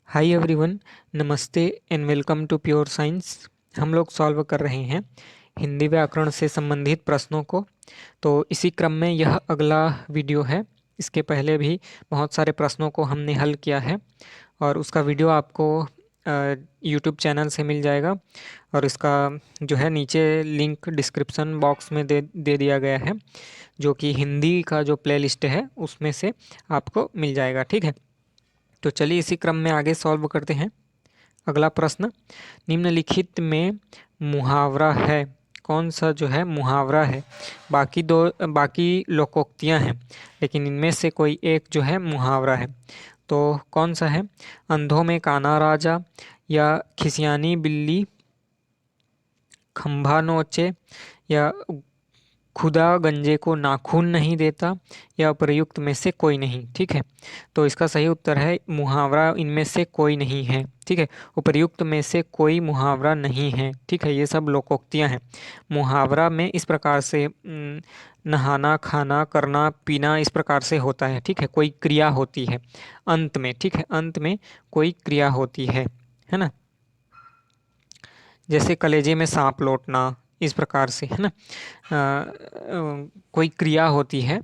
हाय everyone, नमस्ते and welcome to pure science. हम लोग सॉल्व कर रहे हैं हिंदी व्याकरण से संबंधित प्रश्नों को। तो इसी क्रम में यह अगला वीडियो है। इसके पहले भी बहुत सारे प्रश्नों को हमने हल किया है और उसका वीडियो आपको यूट्यूब चैनल से मिल जाएगा और इसका जो है नीचे लिंक डिस्क्रिप्शन बॉक्स में दे दिया गया है, जो कि हिंदी का जो प्लेलिस्ट है उसमें से आपको मिल जाएगा। ठीक है, तो चलिए इसी क्रम में आगे सॉल्व करते हैं। अगला प्रश्न, निम्नलिखित में मुहावरा है। कौन सा जो है मुहावरा है? बाकी लोकोक्तियां हैं, लेकिन इनमें से कोई एक जो है मुहावरा है। तो कौन सा है? अंधों में काना राजा, या खिसियानी बिल्ली खंभा नोचे, या खुदा गंजे को नाखून नहीं देता, या प्रयुक्त में से कोई नहीं। ठीक है, तो इसका सही उत्तर है मुहावरा इनमें से कोई नहीं है। ठीक है, उपर्युक्त में से कोई मुहावरा नहीं है। ठीक है, ये सब लोकोक्तियां हैं। मुहावरा में इस प्रकार से नहाना, खाना, करना, पीना इस प्रकार से होता है। ठीक है, कोई क्रिया होती है अंत में। ठीक है, अंत में कोई क्रिया होती है ना। जैसे कलेजे में सांप लौटना, इस प्रकार से, है ना। कोई क्रिया होती है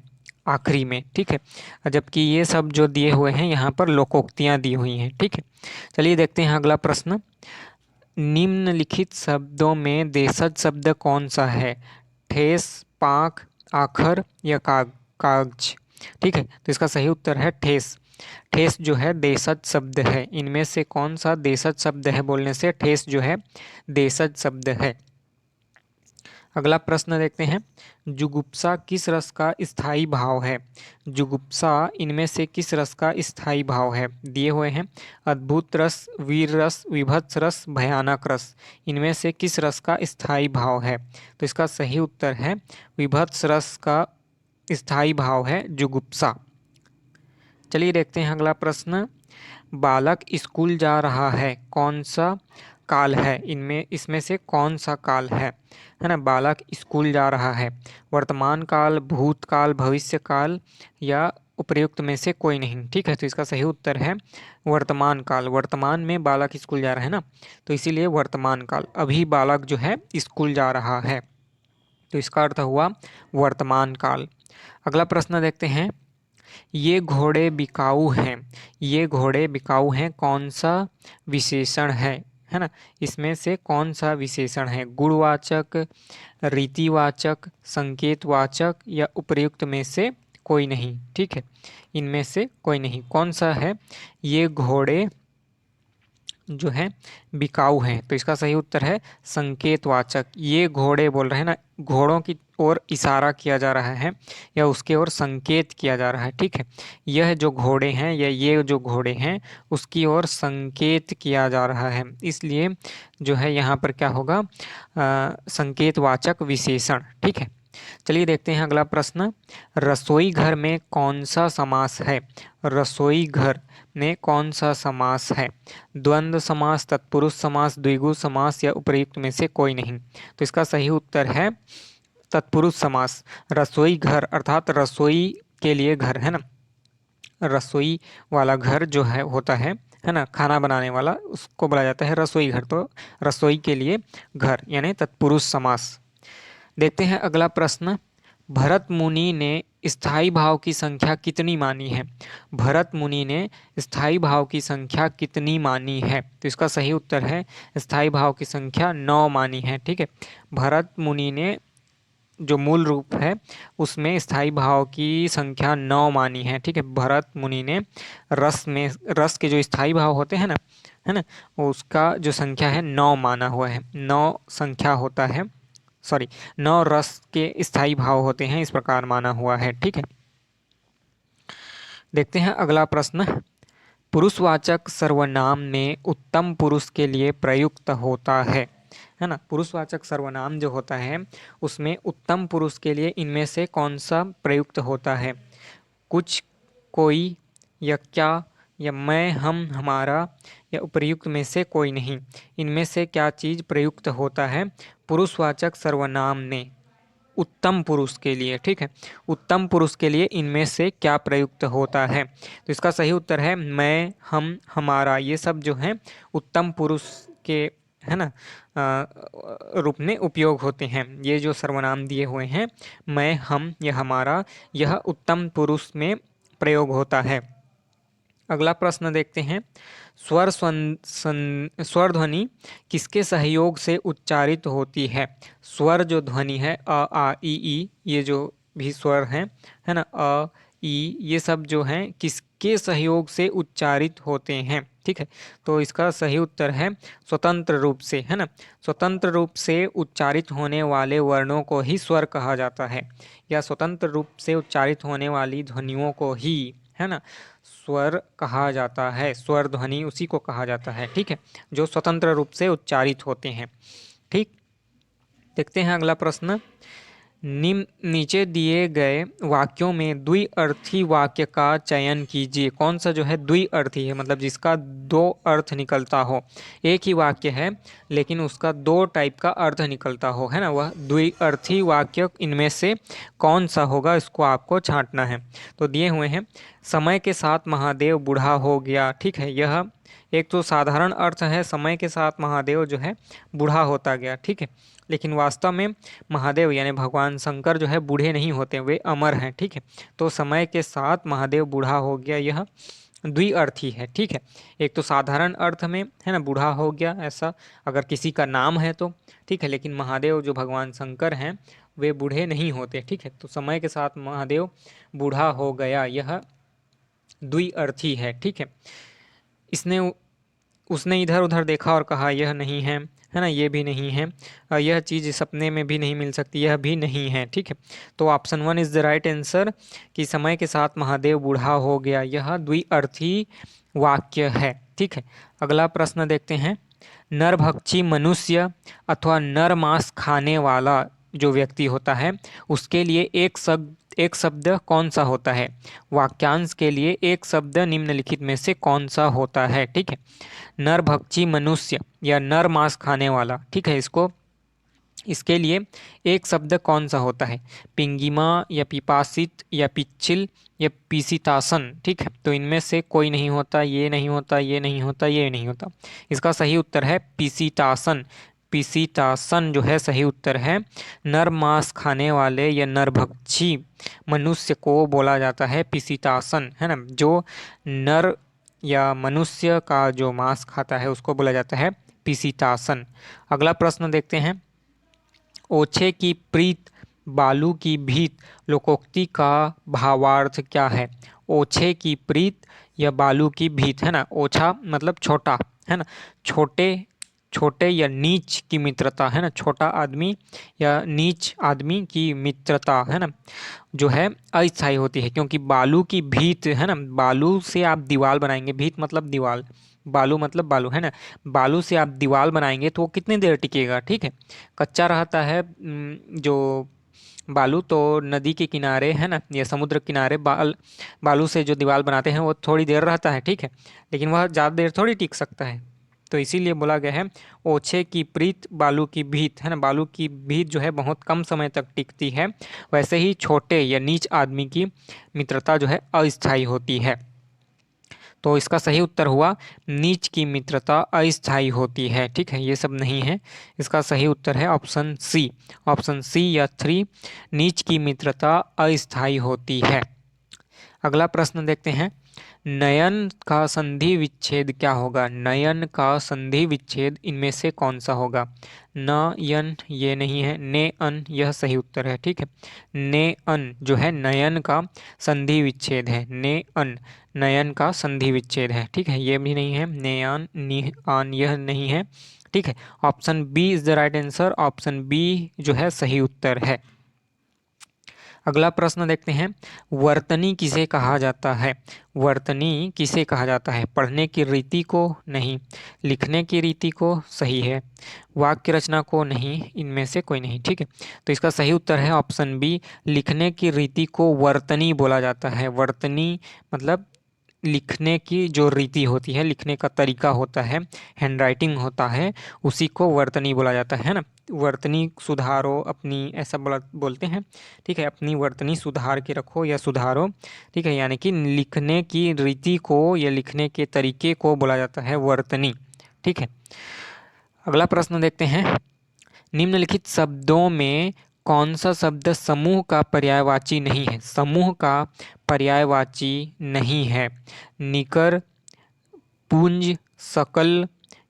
आखिरी में। ठीक है, जबकि ये सब जो दिए हुए हैं यहाँ पर लोकोक्तियाँ दी हुई हैं। ठीक है, चलिए देखते हैं अगला प्रश्न। निम्नलिखित शब्दों में देशज शब्द कौन सा है? ठेस, पाक, आखर, या कागज। ठीक है, तो इसका सही उत्तर है ठेस। ठेस जो है देशज शब्द है। इनमें से कौन सा देशज शब्द है बोलने से ठेस जो है देशज शब्द है। अगला प्रश्न देखते हैं। जुगुप्सा किस रस का स्थायी भाव है? जुगुप्सा इनमें से किस रस का स्थायी भाव है? दिए हुए हैं अद्भुत रस, वीर रस, विभत्स रस, भयानक रस। इनमें से किस रस का स्थायी भाव है? तो इसका सही उत्तर है विभत्स रस का स्थायी भाव है जुगुप्सा। चलिए देखते हैं अगला प्रश्न। बालक स्कूल जा रहा है, कौन सा काल है? इनमें इसमें से कौन सा काल है ना। बालक स्कूल जा रहा है, वर्तमान काल, भूतकाल, भविष्य काल, या उपर्युक्त में से कोई नहीं। ठीक है, तो इसका सही उत्तर है वर्तमान काल। वर्तमान में बालक स्कूल जा रहा है ना, तो इसीलिए वर्तमान काल। अभी बालक जो है स्कूल जा रहा है, तो इसका अर्थ हुआ वर्तमान काल। अगला प्रश्न देखते हैं। ये घोड़े बिकाऊ हैं। ये घोड़े बिकाऊ हैं, कौन सा विशेषण है ना। इसमें से कौन सा विशेषण है? गुणवाचक, रीतिवाचक, संकेतवाचक, या उपर्युक्त में से कोई नहीं। ठीक है, इनमें से कोई नहीं। कौन सा है? ये घोड़े जो है बिकाऊ हैं, तो इसका सही उत्तर है संकेतवाचक। ये घोड़े बोल रहे हैं ना, घोड़ों की ओर इशारा किया जा रहा है या उसके ओर संकेत किया जा रहा है। ठीक है, यह जो घोड़े हैं या ये जो घोड़े हैं उसकी ओर संकेत किया जा रहा है, इसलिए जो है यहाँ पर क्या होगा? संकेतवाचक विशेषण। ठीक है, चलिए देखते हैं अगला प्रश्न। रसोई घर में कौन सा समास है? रसोई घर में कौन सा समास है? द्वंद्व समास, तत्पुरुष समास, द्विगु समास, या उपर्युक्त में से कोई नहीं। तो इसका सही उत्तर है तत्पुरुष समास। रसोई घर अर्थात रसोई के लिए घर, है ना। रसोई वाला घर जो है होता है ना, खाना बनाने वाला, उसको बोला जाता है रसोई घर। तो रसोई के लिए घर यानी तत्पुरुष समास। देखते हैं अगला प्रश्न। भरत मुनि ने स्थायी भाव की संख्या कितनी मानी है? भरत मुनि ने स्थायी भाव की संख्या कितनी मानी है? तो इसका सही उत्तर है स्थायी भाव की संख्या 9 मानी है। ठीक है, भरत मुनि ने जो मूल रूप है उसमें स्थायी भाव की संख्या 9 मानी है। ठीक है, भरत मुनि ने रस के जो स्थायी भाव होते हैं ना, है ना, उसका जो संख्या है 9 माना हुआ है। 9 संख्या होता है, सॉरी, 9 रस के स्थायी भाव होते हैं, इस प्रकार माना हुआ है। ठीक है, देखते हैं अगला प्रश्न। पुरुषवाचक सर्वनाम में उत्तम पुरुष के लिए प्रयुक्त होता है ना। पुरुषवाचक सर्वनाम जो होता है उसमें उत्तम पुरुष के लिए इनमें से कौन सा प्रयुक्त होता है? कुछ, कोई, या क्या, या मैं, हम, हमारा, या उपर्युक्त में से कोई नहीं। इनमें से क्या चीज प्रयुक्त होता है पुरुषवाचक सर्वनाम में? उत्तम पुरुष के लिए, ठीक है, उत्तम पुरुष के लिए इनमें से क्या प्रयुक्त होता है? तो इसका सही उत्तर है मैं, हम, हमारा। ये सब जो है उत्तम पुरुष के, है ना, रूप में उपयोग होते हैं। ये जो सर्वनाम दिए हुए हैं मैं, हम, यह हमारा, यह उत्तम पुरुष में प्रयोग होता है। अगला प्रश्न देखते हैं। स्वर ध्वनि किसके सहयोग से उच्चारित होती है? स्वर जो ध्वनि है अ आ ई ई, ये जो भी स्वर हैं, है ना, अ ई, ये सब जो हैं किसके सहयोग से उच्चारित होते हैं? ठीक है, तो इसका सही उत्तर है स्वतंत्र रूप से, है ना। स्वतंत्र रूप से उच्चारित होने वाले वर्णों को ही स्वर कहा जाता है, या स्वतंत्र रूप से उच्चारित होने वाली ध्वनियों को ही, है ना, स्वर कहा जाता है। स्वर ध्वनि उसी को कहा जाता है, ठीक है, जो स्वतंत्र रूप से उच्चारित होते हैं। ठीक, देखते हैं अगला प्रश्न। नीचे दिए गए वाक्यों में द्विअर्थी वाक्य का चयन कीजिए। कौन सा जो है द्विअर्थी है, मतलब जिसका दो अर्थ निकलता हो। एक ही वाक्य है लेकिन उसका दो टाइप का अर्थ निकलता हो, है ना, वह द्विअर्थी वाक्य इनमें से कौन सा होगा, इसको आपको छांटना है। तो दिए हुए हैं, समय के साथ महादेव बूढ़ा हो गया। ठीक है, यह एक तो साधारण अर्थ है, समय के साथ महादेव जो है बूढ़ा होता गया। ठीक है, लेकिन वास्तव में महादेव यानी भगवान शंकर जो है बूढ़े नहीं होते, वे अमर हैं। ठीक है, तो समय के साथ महादेव बूढ़ा हो गया, यह द्विअर्थी है। ठीक है, एक तो साधारण अर्थ में, है ना, बूढ़ा हो गया ऐसा अगर किसी का नाम है तो, ठीक है, लेकिन महादेव जो भगवान शंकर हैं वे बूढ़े नहीं होते। ठीक है, तो समय के साथ महादेव बूढ़ा हो गया, यह द्विअर्थी है। ठीक है, इसने उसने इधर उधर देखा और कहा यह नहीं है ना, ये भी नहीं है, यह चीज़ सपने में भी नहीं मिल सकती, यह भी नहीं है। ठीक है, तो option 1 is the right answer कि समय के साथ महादेव बूढ़ा हो गया, यह द्विअर्थी वाक्य है। ठीक है, अगला प्रश्न देखते हैं। नरभक्षी मनुष्य अथवा नर मांस खाने वाला जो व्यक्ति होता है उसके लिए एक शब्द कौन सा होता है? वाक्यांश के लिए एक शब्द निम्नलिखित में से कौन सा होता है? ठीक है, नरभक्षी मनुष्य या नर मांस खाने वाला, ठीक है, इसके लिए एक शब्द कौन सा होता है? पिंगिमा या पिपासित या पिच्छिल या पिसितासन। ठीक है, तो इनमें से कोई नहीं होता, ये नहीं होता, ये नहीं होता, ये नहीं होता। इसका सही उत्तर है पिसितासन। पिसितासन जो है सही उत्तर है। नर मांस खाने वाले या नरभक्षी मनुष्य को बोला जाता है पिसितासन, है ना। जो नर या मनुष्य का जो मांस खाता है उसको बोला जाता है पिसितासन। अगला प्रश्न देखते हैं। ओछे की प्रीत बालू की भीत लोकोक्ति का भावार्थ क्या है? ओछे की प्रीत या बालू की भीत, है ना, ओछा मतलब छोटा, है ना, छोटे छोटे या नीच की मित्रता, है ना, छोटा आदमी या नीच आदमी की मित्रता, है ना, जो है अस्थायी होती है। क्योंकि बालू की भीत, है ना, बालू से आप दीवार बनाएंगे, भीत मतलब दीवार, बालू मतलब बालू, है ना, बालू से आप दीवार बनाएंगे तो वो कितनी देर टिकेगा? ठीक है, कच्चा रहता है जो बालू तो नदी के किनारे, है ना, या समुद्र किनारे बालू से जो दीवार बनाते हैं वो थोड़ी देर रहता है। ठीक है, लेकिन वह ज़्यादा देर थोड़ी टिक सकता है, तो इसीलिए बोला गया है ओछे की प्रीत बालू की भीत, है ना, बालू की भीत जो है बहुत कम समय तक टिकती है। वैसे ही छोटे या नीच आदमी की मित्रता जो है अस्थायी होती है। तो इसका सही उत्तर हुआ नीच की मित्रता अस्थायी होती है। ठीक है, ये सब नहीं है, इसका सही उत्तर है ऑप्शन सी। ऑप्शन सी या 3, नीच की मित्रता अस्थायी होती है। अगला प्रश्न देखते हैं। नयन का संधि विच्छेद क्या होगा? नयन का संधि विच्छेद इनमें से कौन सा होगा? न यन ये नहीं है, ने अन यह सही उत्तर है। ठीक है, ने अन जो है नयन का संधि विच्छेद है, ने अन नयन का संधि विच्छेद है। ठीक है, ये भी नहीं है, नेयान नि आन यह नहीं है। ठीक है, option B is the right answer. Option B जो है सही उत्तर है। अगला प्रश्न देखते हैं। वर्तनी किसे कहा जाता है? वर्तनी किसे कहा जाता है? पढ़ने की रीति को नहीं, लिखने की रीति को सही है, वाक्य रचना को नहीं, इनमें से कोई नहीं। ठीक है, तो इसका सही उत्तर है ऑप्शन बी, लिखने की रीति को वर्तनी बोला जाता है। वर्तनी मतलब लिखने की जो रीति होती है, लिखने का तरीका होता है, हैंडराइटिंग होता है, उसी को वर्तनी बोला जाता है ना। वर्तनी सुधारो अपनी, ऐसा बोलते हैं। ठीक है, अपनी वर्तनी सुधार के रखो या सुधारो। ठीक है, यानी कि लिखने की रीति को या लिखने के तरीके को बोला जाता है वर्तनी। ठीक है, अगला प्रश्न देखते हैं। निम्नलिखित शब्दों में कौन सा शब्द समूह का पर्यायवाची नहीं है? समूह का पर्यायवाची नहीं है। निकर, पुंज, सकल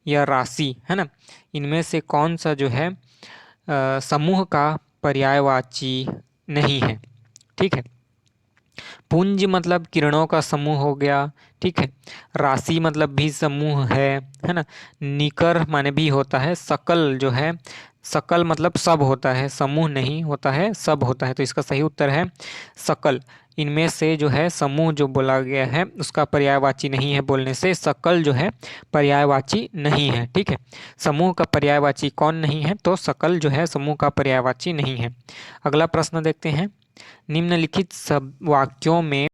या राशि, है ना। इनमें से कौन सा जो है समूह का पर्यायवाची नहीं है? ठीक है, पुंज मतलब किरणों का समूह हो गया। ठीक है, राशि मतलब भी समूह है ना। निकर माने भी होता है। सकल जो है, सकल मतलब सब होता है, समूह नहीं होता है, सब होता है। तो इसका सही उत्तर है सकल। इनमें से जो है समूह जो बोला गया है उसका पर्यायवाची नहीं है बोलने से सकल जो है पर्यायवाची नहीं है। ठीक है, समूह का पर्यायवाची कौन नहीं है? तो सकल जो है समूह का पर्यायवाची नहीं है। अगला प्रश्न देखते हैं। निम्नलिखित सब वाक्यों में